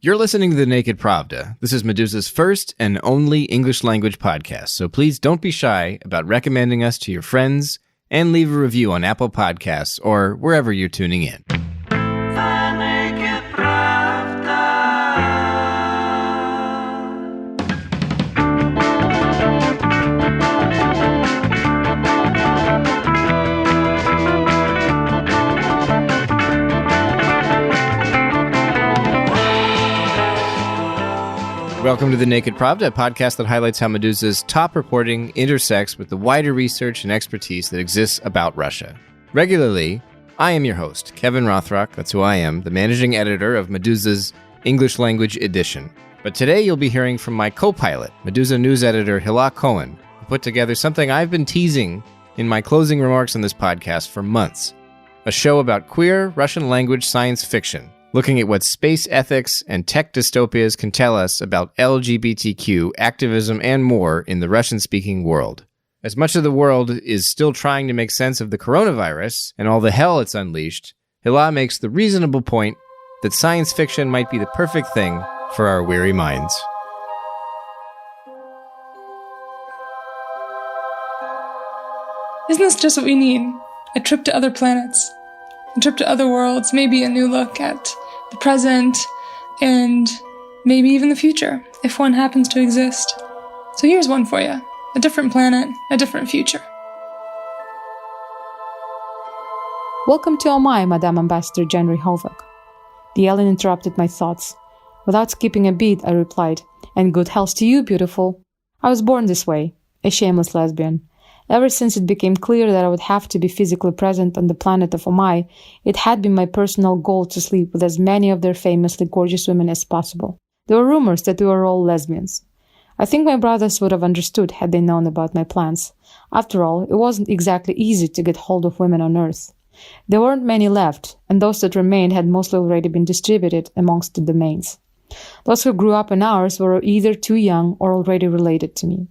You're listening to The Naked Pravda. This is Medusa's first and only English language podcast, so please don't be shy about recommending us to your friends and leave a review on Apple Podcasts or wherever you're tuning in. Welcome to The Naked Pravda, a podcast that highlights how Medusa's top reporting intersects with the wider research and expertise that exists about Russia. Regularly, I am your host, Kevin Rothrock, that's who I am, the managing editor of Medusa's English language edition. But today you'll be hearing from my co-pilot, Medusa news editor Hila Cohen, who put together something I've been teasing in my closing remarks on this podcast for months, a show about queer Russian language science fiction, looking at what space ethics and tech dystopias can tell us about LGBTQ activism and more in the Russian-speaking world. As much of the world is still trying to make sense of the coronavirus and all the hell it's unleashed, Hila makes the reasonable point that science fiction might be the perfect thing for our weary minds. Isn't this just what we need? A trip to other planets, a trip to other worlds, maybe a new look at the present, and maybe even the future, if one happens to exist. So here's one for you. A different planet, a different future. Welcome to Omai, Madame Ambassador Jenry Hovak. The alien interrupted my thoughts. Without skipping a beat, I replied, "And good health to you, beautiful. I was born this way, a shameless lesbian. Ever since it became clear that I would have to be physically present on the planet of Omai, it had been my personal goal to sleep with as many of their famously gorgeous women as possible. There were rumors that we were all lesbians. I think my brothers would have understood had they known about my plans. After all, it wasn't exactly easy to get hold of women on Earth. There weren't many left, and those that remained had mostly already been distributed amongst the domains. Those who grew up in ours were either too young or already related to me.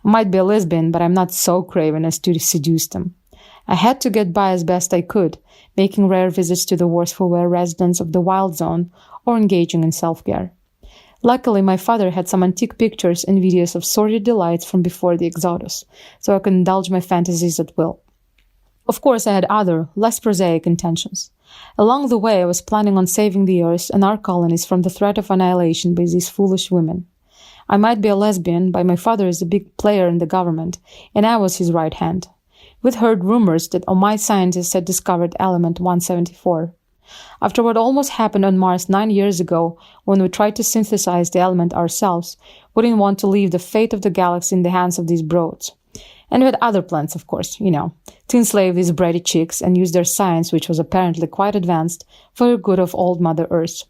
I might be a lesbian, but I'm not so craven as to seduce them. I had to get by as best I could, making rare visits to the wars who were residents of the wild zone or engaging in self-care. Luckily, my father had some antique pictures and videos of sordid delights from before the Exodus, so I could indulge my fantasies at will. Of course, I had other, less prosaic intentions. Along the way, I was planning on saving the Earth and our colonies from the threat of annihilation by these foolish women. I might be a lesbian, but my father is a big player in the government, and I was his right hand. We'd heard rumors that Omai scientists had discovered element 174. After what almost happened on Mars 9 years ago, when we tried to synthesize the element ourselves, we didn't want to leave the fate of the galaxy in the hands of these broads. And we had other plans, of course, to enslave these bratty chicks and use their science, which was apparently quite advanced, for the good of old Mother Earth.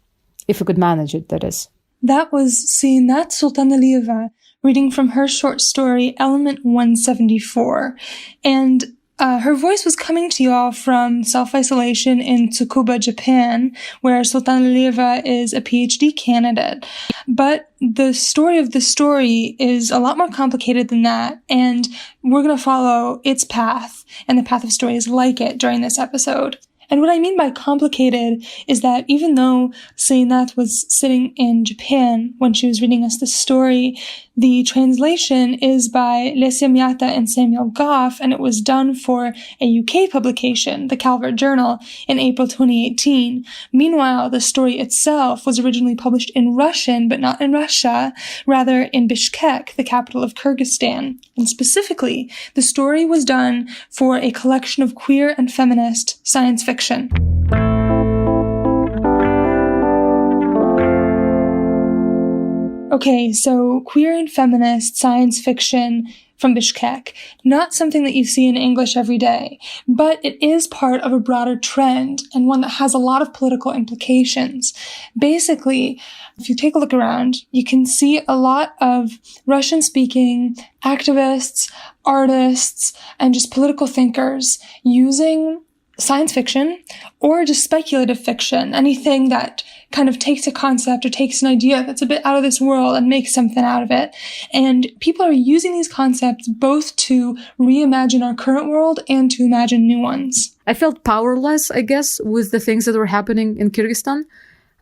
If we could manage it, that is. That was Seinat Sultanaliyeva reading from her short story, Element 174. And her voice was coming to you all from self-isolation in Tsukuba, Japan, where Sultanaliyeva is a PhD candidate. But the story of the story is a lot more complicated than that, and we're going to follow its path and the path of stories like it during this episode. And what I mean by complicated is that even though Seinat was sitting in Japan when she was reading us the story, the translation is by Lesia Miata and Samuel Goff, and it was done for a UK publication, the Calvert Journal, in April 2018. Meanwhile, the story itself was originally published in Russian, but not in Russia, rather in Bishkek, the capital of Kyrgyzstan. And specifically, the story was done for a collection of queer and feminist science fiction. Okay, so queer and feminist science fiction from Bishkek. Not something that you see in English every day, but it is part of a broader trend and one that has a lot of political implications. Basically, if you take a look around, you can see a lot of Russian-speaking activists, artists, and just political thinkers using science fiction or just speculative fiction, anything that kind of takes a concept or takes an idea that's a bit out of this world and makes something out of it. And people are using these concepts both to reimagine our current world and to imagine new ones. I felt powerless, I guess, with the things that were happening in Kyrgyzstan.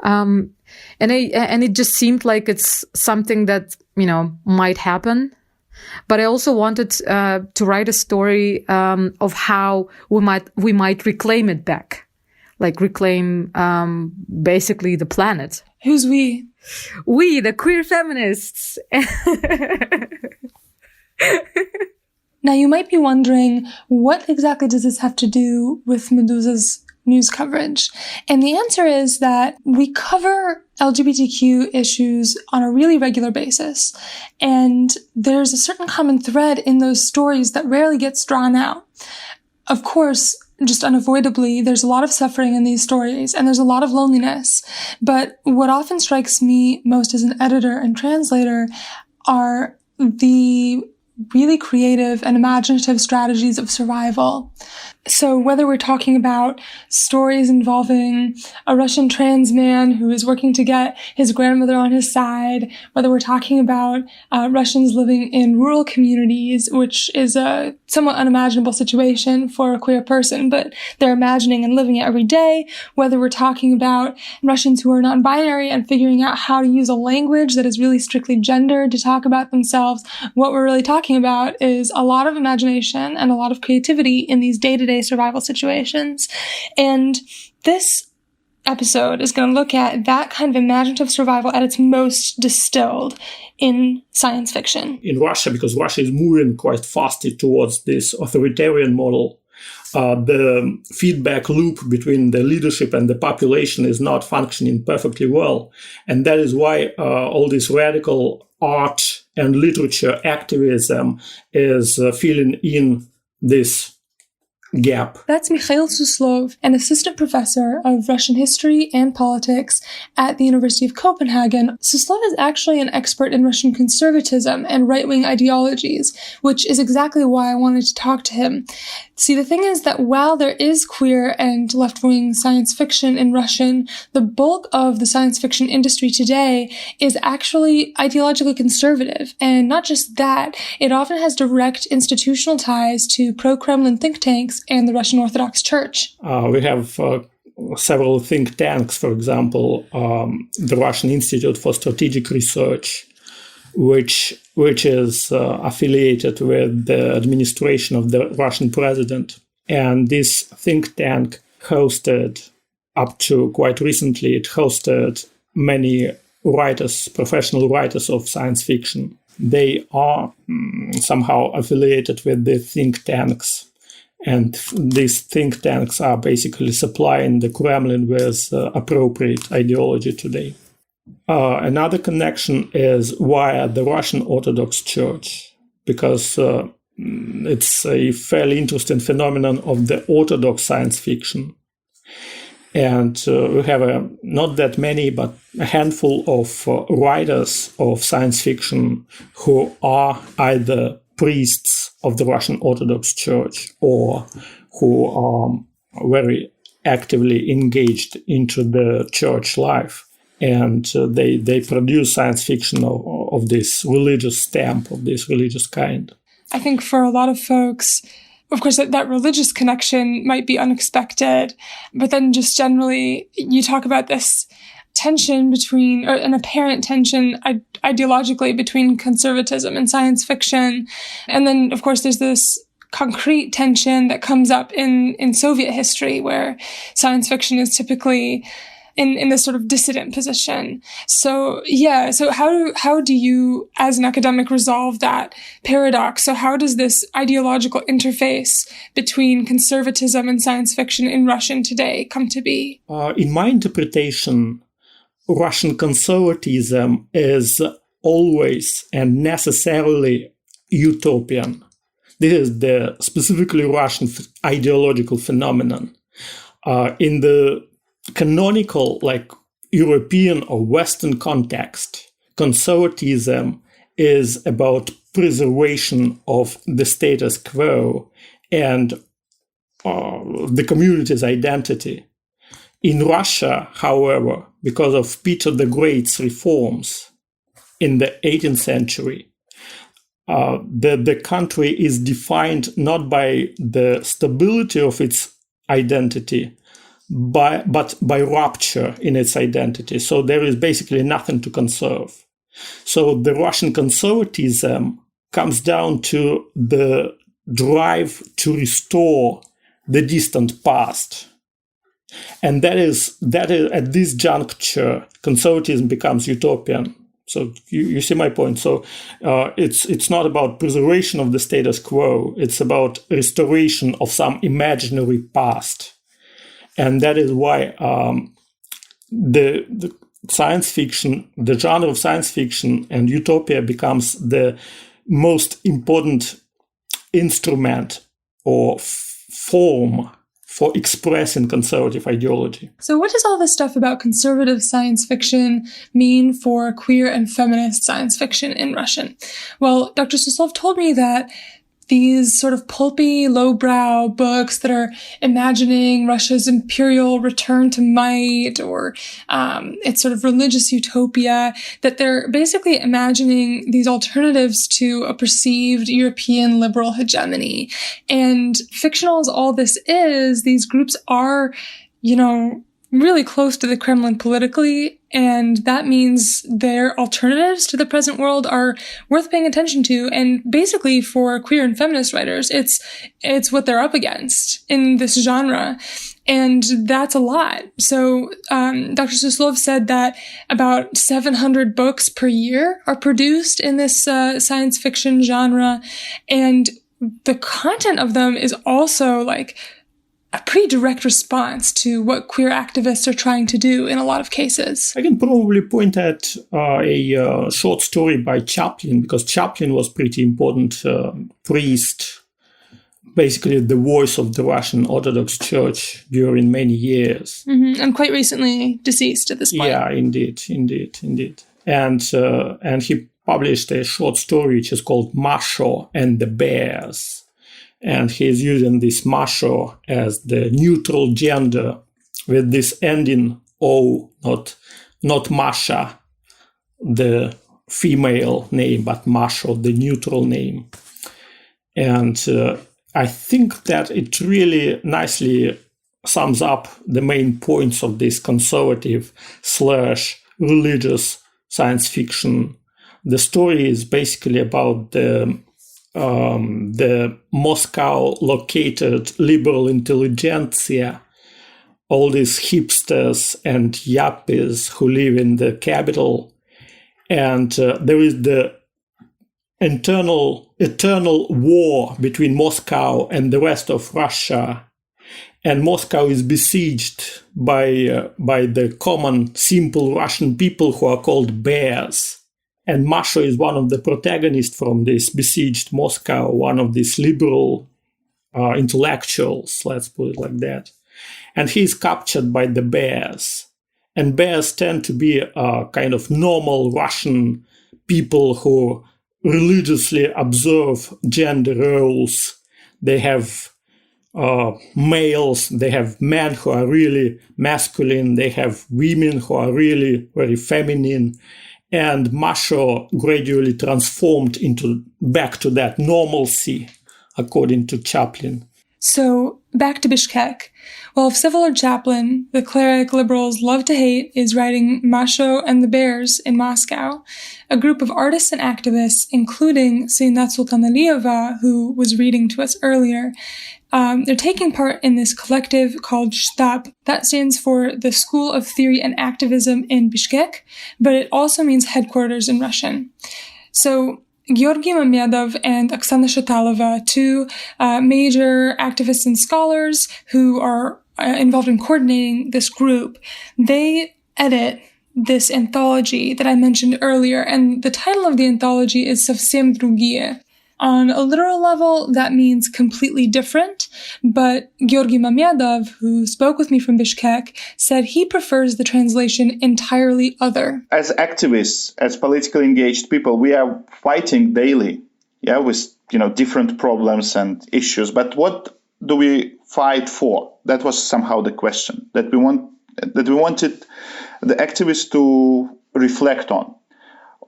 And it just seemed like it's something that, might happen. But I also wanted to write a story of how we might reclaim it back, like reclaim basically the planet. Who's we? We, the queer feminists. Now, you might be wondering, what exactly does this have to do with Medusa's news coverage? And the answer is that we cover LGBTQ issues on a really regular basis. And there's a certain common thread in those stories that rarely gets drawn out. Of course, just unavoidably, there's a lot of suffering in these stories, and there's a lot of loneliness. But what often strikes me most as an editor and translator are the really creative and imaginative strategies of survival. So whether we're talking about stories involving a Russian trans man who is working to get his grandmother on his side, whether we're talking about Russians living in rural communities, which is a somewhat unimaginable situation for a queer person, but they're imagining and living it every day, whether we're talking about Russians who are non-binary and figuring out how to use a language that is really strictly gendered to talk about themselves, what we're really talking about is a lot of imagination and a lot of creativity in these day-to-day survival situations. And this episode is going to look at that kind of imaginative survival at its most distilled in science fiction. In Russia, because Russia is moving quite fast towards this authoritarian model, the feedback loop between the leadership and the population is not functioning perfectly well. And that is why all this radical art and literature activism is filling in this gap. That's Mihhail Suslov, an assistant professor of Russian history and politics at the University of Copenhagen. Suslov is actually an expert in Russian conservatism and right-wing ideologies, which is exactly why I wanted to talk to him. See, the thing is that while there is queer and left-wing science fiction in Russian, the bulk of the science fiction industry today is actually ideologically conservative. And not just that, it often has direct institutional ties to pro-Kremlin think tanks and the Russian Orthodox Church. We have several think tanks, for example, the Russian Institute for Strategic Research, which is affiliated with the administration of the Russian president. And this think tank hosted, up to quite recently, it hosted many writers, professional writers of science fiction. They are somehow affiliated with the think tanks. And these think tanks are basically supplying the Kremlin with appropriate ideology today. Another connection is via the Russian Orthodox Church, because it's a fairly interesting phenomenon of the Orthodox science fiction. And we have not that many, but a handful of writers of science fiction who are either priests of the Russian Orthodox Church or who are very actively engaged into the church life. And they produce science fiction of this religious stamp, of this religious kind. I think for a lot of folks, of course, that religious connection might be unexpected, but then just generally, you talk about this tension between, or an apparent tension ideologically between conservatism and science fiction. And then, of course, there's this concrete tension that comes up in Soviet history, where science fiction is typically in this sort of dissident position. So how do you, as an academic, resolve that paradox? So how does this ideological interface between conservatism and science fiction in Russian today come to be? In my interpretation, Russian conservatism is always and necessarily utopian. This is the specifically Russian ideological phenomenon. In the canonical, like European or Western context, conservatism is about preservation of the status quo and the community's identity. In Russia, however, because of Peter the Great's reforms in the 18th century, the country is defined not by the stability of its identity, but by rupture in its identity. So there is basically nothing to conserve. So the Russian conservatism comes down to the drive to restore the distant past. And that is at this juncture, conservatism becomes utopian. So you see my point. So it's not about preservation of the status quo. It's about restoration of some imaginary past. And that is why the science fiction, the genre of science fiction and utopia becomes the most important instrument or form for expressing conservative ideology. So what does all this stuff about conservative science fiction mean for queer and feminist science fiction in Russian? Well, Dr. Suslov told me that these sort of pulpy, lowbrow books that are imagining Russia's imperial return to might or its sort of religious utopia, that they're basically imagining these alternatives to a perceived European liberal hegemony. And fictional as all this is, these groups are, really close to the Kremlin politically, and that means their alternatives to the present world are worth paying attention to. And basically for queer and feminist writers, it's what they're up against in this genre. And that's a lot. So Dr. Suslov said that about 700 books per year are produced in this science fiction genre. And the content of them is also like a pretty direct response to what queer activists are trying to do in a lot of cases. I can probably point at a short story by Chaplin, because Chaplin was pretty important priest, basically the voice of the Russian Orthodox Church during many years. Mm-hmm. And quite recently deceased at this point. Yeah, indeed. And he published a short story which is called Masho and the Bears. And he is using this Masho as the neutral gender with this ending O, not Masha, the female name, but Masho, the neutral name. And I think that it really nicely sums up the main points of this conservative / religious science fiction. The story is basically about the Moscow-located liberal intelligentsia, all these hipsters and yuppies who live in the capital. And there is the eternal war between Moscow and the rest of Russia. And Moscow is besieged by the common, simple Russian people who are called bears. And Masho is one of the protagonists from this besieged Moscow, one of these liberal intellectuals, let's put it like that. And he is captured by the bears. And bears tend to be kind of normal Russian people who religiously observe gender roles. They have males, they have men who are really masculine, they have women who are really very feminine. And Masho gradually transformed back to that normalcy, according to Chaplin. So, back to Bishkek. While Vsevolod Chaplin, the cleric liberals love to hate, is writing Masho and the Bears in Moscow, a group of artists and activists, including Sayyidat Sultanaliyeva, who was reading to us earlier, they're taking part in this collective called Shtab. That stands for the School of Theory and Activism in Bishkek, but it also means headquarters in Russian. So Georgий Mamedov and Oksana Shatalova, two major activists and scholars who are involved in coordinating this group, they edit this anthology that I mentioned earlier, and the title of the anthology is Совсем другие. On a literal level, that means completely different, but Georgий Mamedov, who spoke with me from Bishkek, said he prefers the translation entirely other. As activists, as politically engaged people, we are fighting daily, with different problems and issues. But what do we fight for? That was somehow the question that we wanted the activists to reflect on.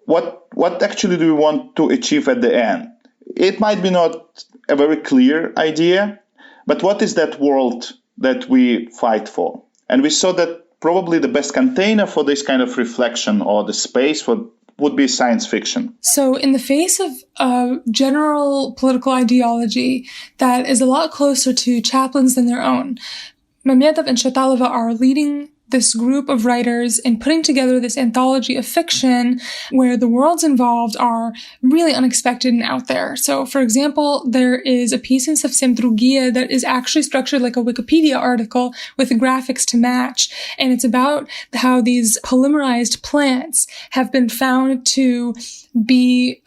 What actually do we want to achieve at the end? It might be not a very clear idea, but what is that world that we fight for? And we saw that probably the best container for this kind of reflection or the space would be science fiction. So in the face of a general political ideology that is a lot closer to Chaplin's than their own, Mamedov and Shatalova are leading this group of writers in putting together this anthology of fiction where the worlds involved are really unexpected and out there. So, for example, there is a piece in Совсем другие that is actually structured like a Wikipedia article with the graphics to match. And it's about how these polymerized plants have been found to be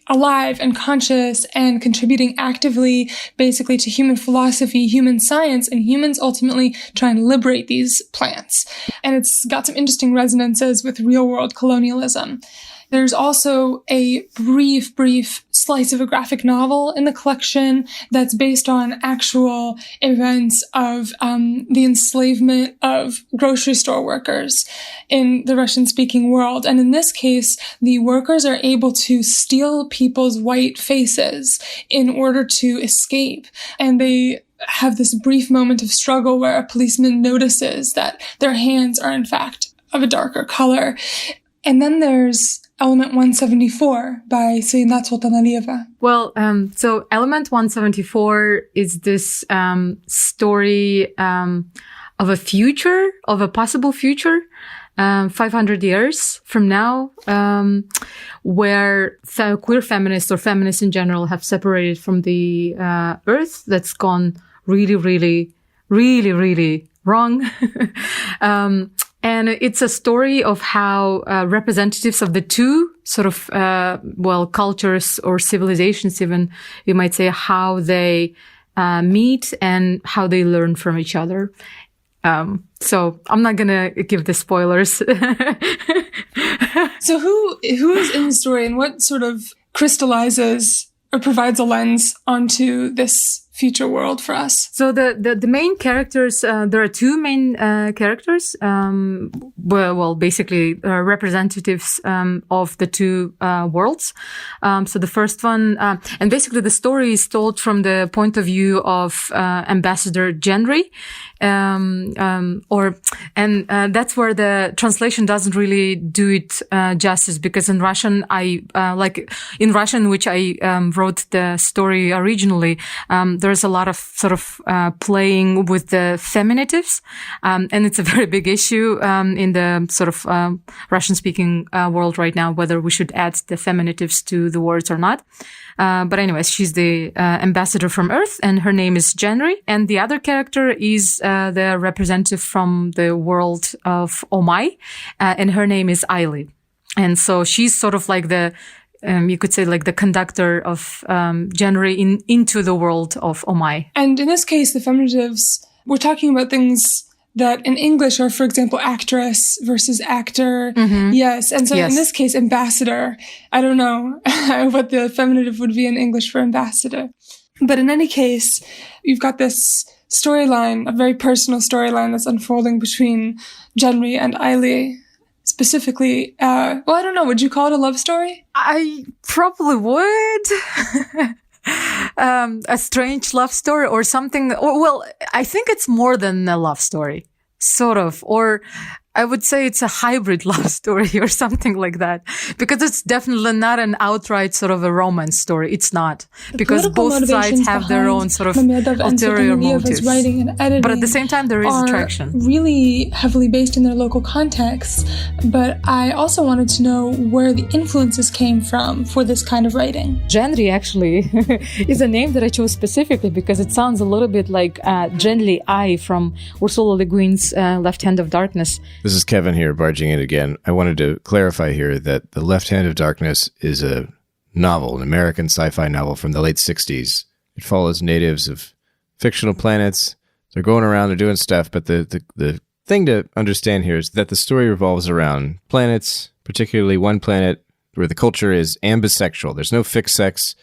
alive and conscious and contributing actively basically to human philosophy, human science, and humans ultimately trying to liberate these plants. And it's got some interesting resonances with real world colonialism. There's also a brief slice of a graphic novel in the collection that's based on actual events of the enslavement of grocery store workers in the Russian-speaking world. And in this case, the workers are able to steal people's white faces in order to escape. And they have this brief moment of struggle where a policeman notices that their hands are in fact of a darker color. And then there's Element 174 by Sayyidat Sultan Aliyeva. Well, so Element 174 is this story of a future, of a possible future, 500 years from now, where queer feminists or feminists in general have separated from the earth. That's gone really wrong. And it's a story of how representatives of the two sort of, cultures or civilizations, even you might say, how they meet and how they learn from each other. So I'm not gonna give the spoilers. So who is in the story and what sort of crystallizes or provides a lens onto this future world for us? So the main characters, there are two main characters, basically representatives of the two worlds. So the first one, and basically the story is told from the point of view of Ambassador Genry. That's where the translation doesn't really do it justice, because in Russian, which I wrote the story originally, there's a lot of sort of playing with the feminitives, and it's a very big issue in the sort of Russian-speaking world right now, whether we should add the feminitives to the words or not. But anyways, she's the ambassador from Earth, and her name is Genry. And the other character is the representative from the world of Omai, and her name is Aili. And so she's sort of like the you could say like the conductor of Genry into the world of Omai. And in this case, the feminitives, we're talking about things that in English are, for example, actress versus actor. Mm-hmm. Yes. And so in this case, ambassador. I don't know what the feminative would be in English for ambassador. But in any case, you've got this storyline, a very personal storyline that's unfolding between Genry and Aili. Specifically, I don't know, would you call it a love story? I probably would. A strange love story or something. I think it's more than a love story, sort of. Or I would say it's a hybrid love story or something like that. Because it's definitely not an outright sort of a romance story. It's not. Because both sides have their own sort of ulterior motives. But at the same time, there is attraction. Really heavily based in their local context. But I also wanted to know where the influences came from for this kind of writing. Genry actually is a name that I chose specifically because it sounds a little bit like Genly I from Ursula Le Guin's Left Hand of Darkness. This is Kevin here, barging in again. I wanted to clarify here that The Left Hand of Darkness is a novel, an American sci-fi novel from the late 60s. It follows natives of fictional planets. They're going around, they're doing stuff, but the thing to understand here is that the story revolves around planets, particularly one planet where the culture is ambisexual. There's no fixed sex.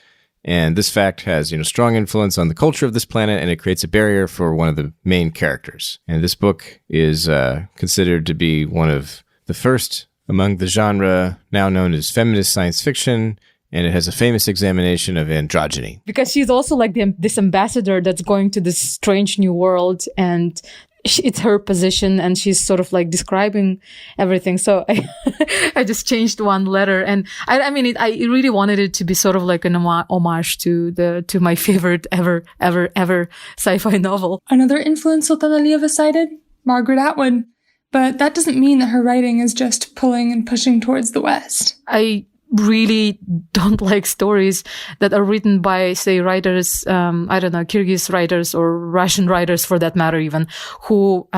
And this fact has, strong influence on the culture of this planet, and it creates a barrier for one of the main characters. And this book is considered to be one of the first among the genre now known as feminist science fiction, and it has a famous examination of androgyny. Because she's also like this ambassador that's going to this strange new world and it's her position and she's sort of like describing everything. So I just changed one letter, and I really wanted it to be sort of like an homage to my favorite ever sci-fi novel. Another influence Sultana Aliyeva cited, Margaret Atwood. But that doesn't mean that her writing is just pulling and pushing towards the West. I really don't like stories that are written by, say, writers, Kyrgyz writers or Russian writers for that matter even, who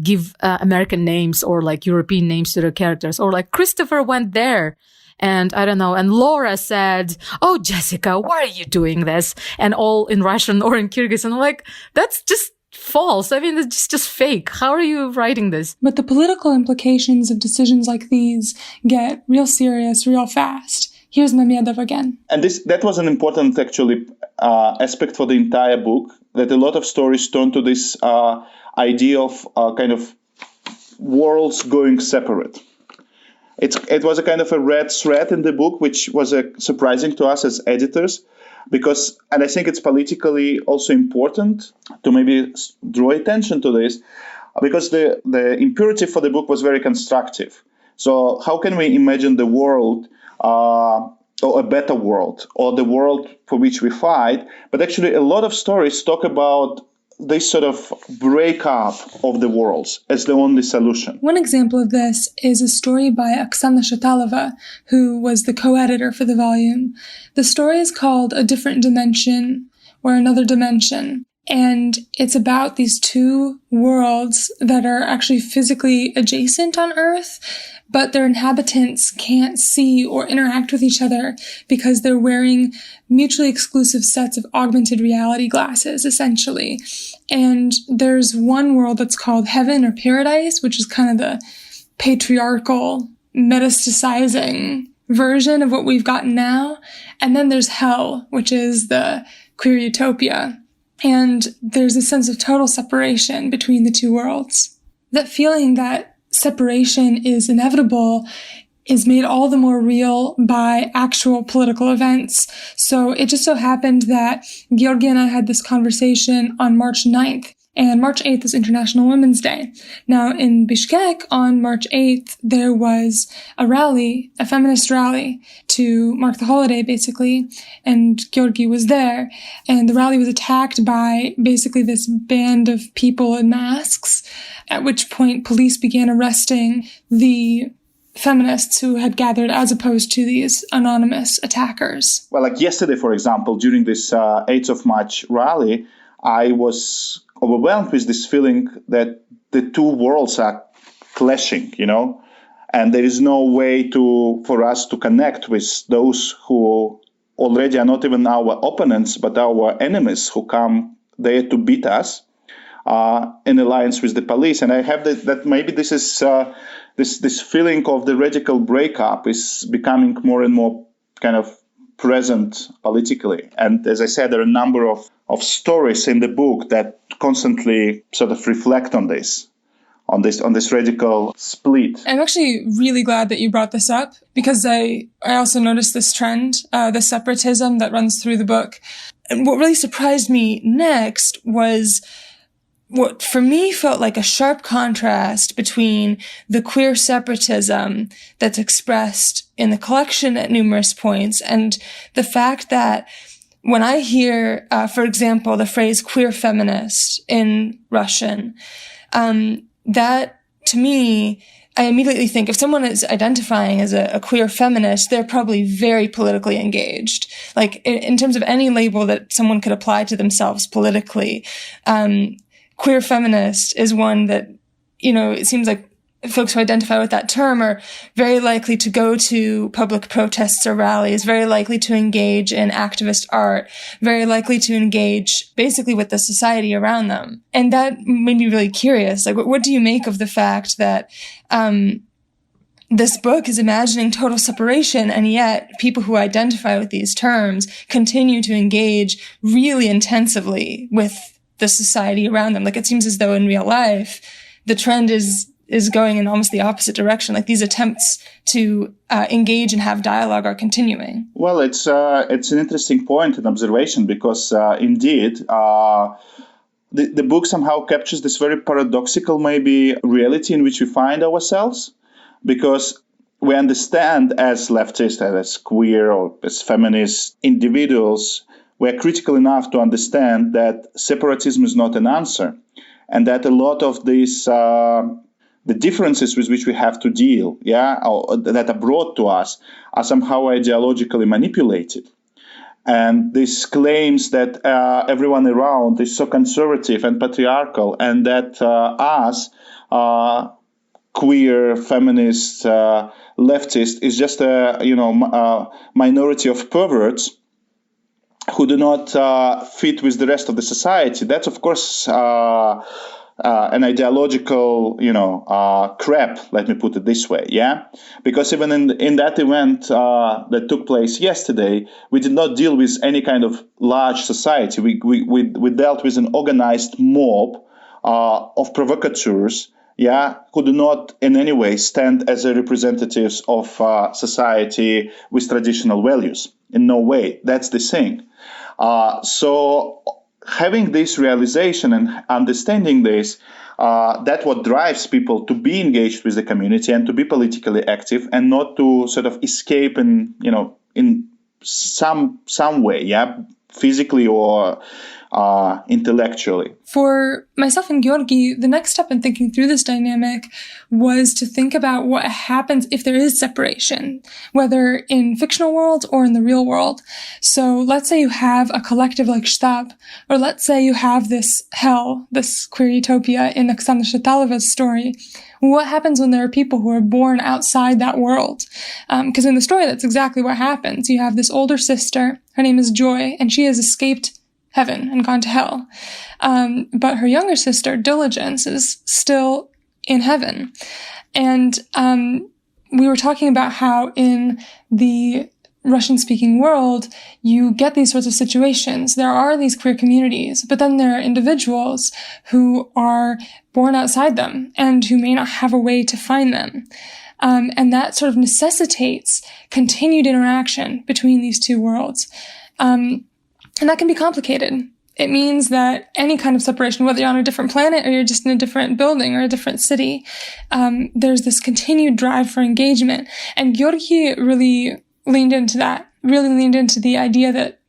give American names or like European names to their characters, or like Christopher went there. And I don't know. And Laura said, "Oh, Jessica, why are you doing this?" And all in Russian or in Kyrgyz. And I'm like, that's just false. I mean, it's just fake. How are you writing this? But the political implications of decisions like these get real serious real fast. Here's Mamedov again. And that was an important, actually, aspect for the entire book, that a lot of stories turn to this idea of kind of worlds going separate. It was a kind of a red thread in the book, which was surprising to us as editors, and I think it's politically also important to maybe draw attention to this, because the imperative for the book was very constructive. So how can we imagine the world, or a better world, or the world for which we fight? But actually a lot of stories talk about this sort of breakup of the worlds as the only solution. One example of this is a story by Oksana Shatalova, who was the co-editor for the volume. The story is called A Different Dimension, or Another Dimension. And it's about these two worlds that are actually physically adjacent on Earth, but their inhabitants can't see or interact with each other because they're wearing mutually exclusive sets of augmented reality glasses, essentially. And there's one world that's called Heaven or Paradise, which is kind of the patriarchal, metastasizing version of what we've got now. And then there's Hell, which is the queer utopia. And there's a sense of total separation between the two worlds. That feeling that separation is inevitable is made all the more real by actual political events. So it just so happened that Georgi and I had this conversation on March 9th, and March 8th is International Women's Day. Now, in Bishkek on March 8th, there was a rally, a feminist rally, to mark the holiday, basically, and Georgi was there. And the rally was attacked by basically this band of people in masks, at which point police began arresting the feminists who had gathered as opposed to these anonymous attackers. Well, like yesterday, for example, during this 8th of March rally, I was overwhelmed with this feeling that the two worlds are clashing, and there is no way for us to connect with those who already are not even our opponents, but our enemies who come there to beat us in alliance with the police. And I have that maybe this is this feeling of the radical breakup is becoming more and more kind of present politically. And as I said, there are a number of stories in the book that constantly sort of reflect on this radical split. I'm actually really glad that you brought this up, because I also noticed this trend, the separatism that runs through the book. And what really surprised me next was what for me felt like a sharp contrast between the queer separatism that's expressed in the collection at numerous points and the fact that when I hear, for example, the phrase queer feminist in Russian, that to me, I immediately think if someone is identifying as a queer feminist, they're probably very politically engaged. Like in terms of any label that someone could apply to themselves politically, queer feminist is one that, it seems like folks who identify with that term are very likely to go to public protests or rallies, very likely to engage in activist art, very likely to engage basically with the society around them. And that made me really curious. Like, what do you make of the fact that this book is imagining total separation, and yet people who identify with these terms continue to engage really intensively with the society around them? Like, it seems as though in real life, the trend is going in almost the opposite direction. Like, these attempts to engage and have dialogue are continuing. Well, it's an interesting point and observation, because indeed, the book somehow captures this very paradoxical, maybe, reality in which we find ourselves, because we understand as leftists, as queer or as feminist individuals, we're critical enough to understand that separatism is not an answer, and that a lot of these the differences with which we have to deal, or that are brought to us, are somehow ideologically manipulated. And this claims that everyone around is so conservative and patriarchal, and that us, queer, feminist, leftist, is just a minority of perverts who do not fit with the rest of the society. That's, of course, an ideological, crap, let me put it this way, Because even in that event that took place yesterday, we did not deal with any kind of large society. We dealt with an organized mob of provocateurs, who do not in any way stand as a representatives of society with traditional values. In no way. That's the thing. So having this realization and understanding this, that's what drives people to be engaged with the community and to be politically active, and not to sort of escape in some way, physically or intellectually. For myself and Georgi, the next step in thinking through this dynamic was to think about what happens if there is separation, whether in fictional world or in the real world. So let's say you have a collective like Shtab, or let's say you have this hell, this queer utopia in Oksana Shatalova's story. What happens when there are people who are born outside that world? Because in the story, that's exactly what happens. You have this older sister, her name is Joy, and she has escaped heaven and gone to hell. But her younger sister, Diligence, is still in heaven. And we were talking about how in the Russian-speaking world, you get these sorts of situations. There are these queer communities, but then there are individuals who are born outside them and who may not have a way to find them. And that sort of necessitates continued interaction between these two worlds. And that can be complicated. It means that any kind of separation, whether you're on a different planet or you're just in a different building or a different city, there's this continued drive for engagement. And Georgi really leaned into that, really leaned into the idea that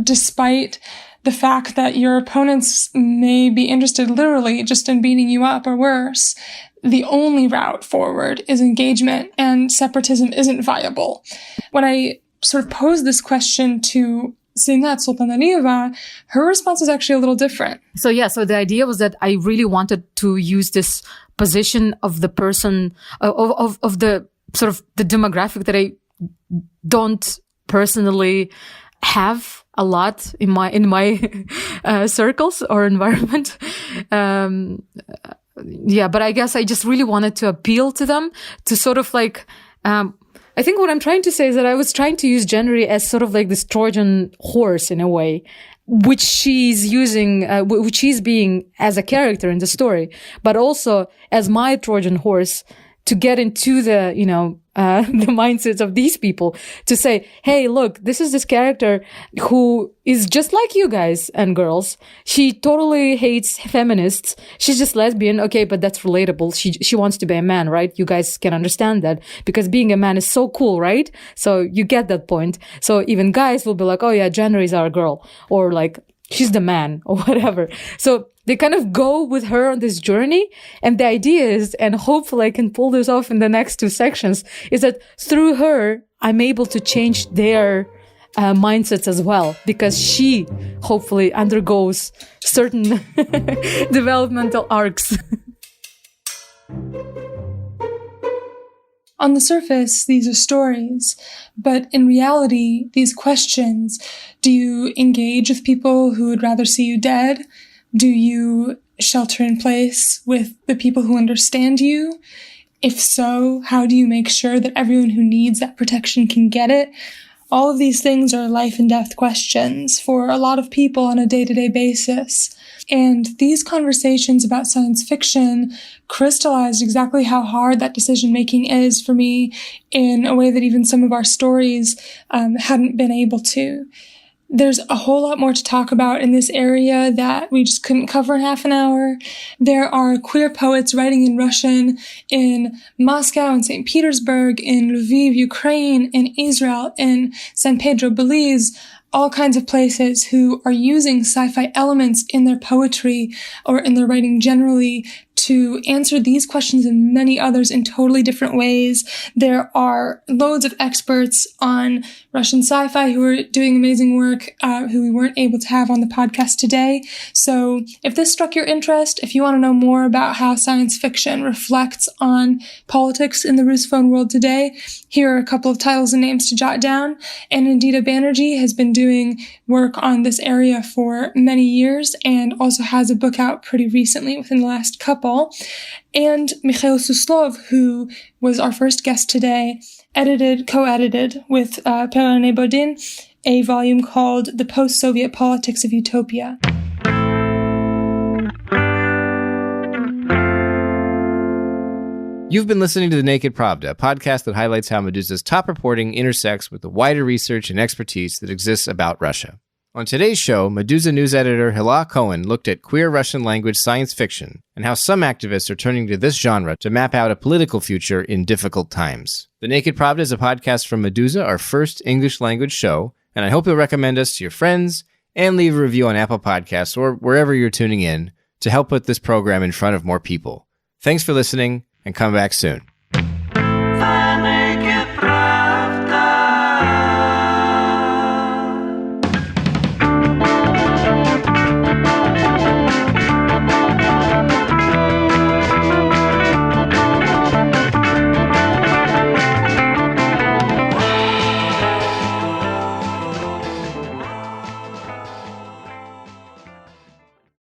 despite the fact that your opponents may be interested literally just in beating you up or worse, the only route forward is engagement, and separatism isn't viable. When I sort of posed this question to Zeinat Sultanalieva, her response was actually a little different. So the idea was that I really wanted to use this position of the person, of the sort of the demographic that I don't personally have a lot in my circles or environment. But I guess I just really wanted to appeal to them, to sort of like, I think what I'm trying to say is that I was trying to use gender as sort of like this Trojan horse in a way, which she's using, which she's being as a character in the story, but also as my Trojan horse to get into the, the mindsets of these people, to say, hey, look, this is this character who is just like you guys and girls. She totally hates feminists. She's just lesbian. Okay, but that's relatable. She wants to be a man, right? You guys can understand that because being a man is so cool, right? So you get that point. So even guys will be like, oh yeah, Jenner is our girl, or like, she's the man, or whatever. So they kind of go with her on this journey. And the idea is, and hopefully I can pull this off in the next two sections, is that through her, I'm able to change their mindsets as well, because she hopefully undergoes certain developmental arcs. On the surface, these are stories, but in reality, these questions, do you engage with people who would rather see you dead? Do you shelter in place with the people who understand you? If so, how do you make sure that everyone who needs that protection can get it? All of these things are life and death questions for a lot of people on a day-to-day basis. And these conversations about science fiction crystallized exactly how hard that decision-making is for me in a way that even some of our stories hadn't been able to. There's a whole lot more to talk about in this area that we just couldn't cover in half an hour. There are queer poets writing in Russian in Moscow and St. Petersburg, in Lviv, Ukraine, in Israel, in San Pedro, Belize, all kinds of places who are using sci-fi elements in their poetry or in their writing generally to answer these questions and many others in totally different ways. There are loads of experts on Russian sci-fi who are doing amazing work, who we weren't able to have on the podcast today. So if this struck your interest, if you want to know more about how science fiction reflects on politics in the Russophone world today, here are a couple of titles and names to jot down. And Indita Banerjee has been doing work on this area for many years and also has a book out pretty recently within the last couple. And Mihhail Suslov, who was our first guest today, co-edited with Perrone Bodin, a volume called The Post-Soviet Politics of Utopia. You've been listening to The Naked Pravda, a podcast that highlights how Meduza's top reporting intersects with the wider research and expertise that exists about Russia. On today's show, Meduza news editor Hila Cohen looked at queer Russian language science fiction and how some activists are turning to this genre to map out a political future in difficult times. The Naked Pravda is a podcast from Meduza, our first English language show, and I hope you'll recommend us to your friends and leave a review on Apple Podcasts or wherever you're tuning in to help put this program in front of more people. Thanks for listening, and come back soon.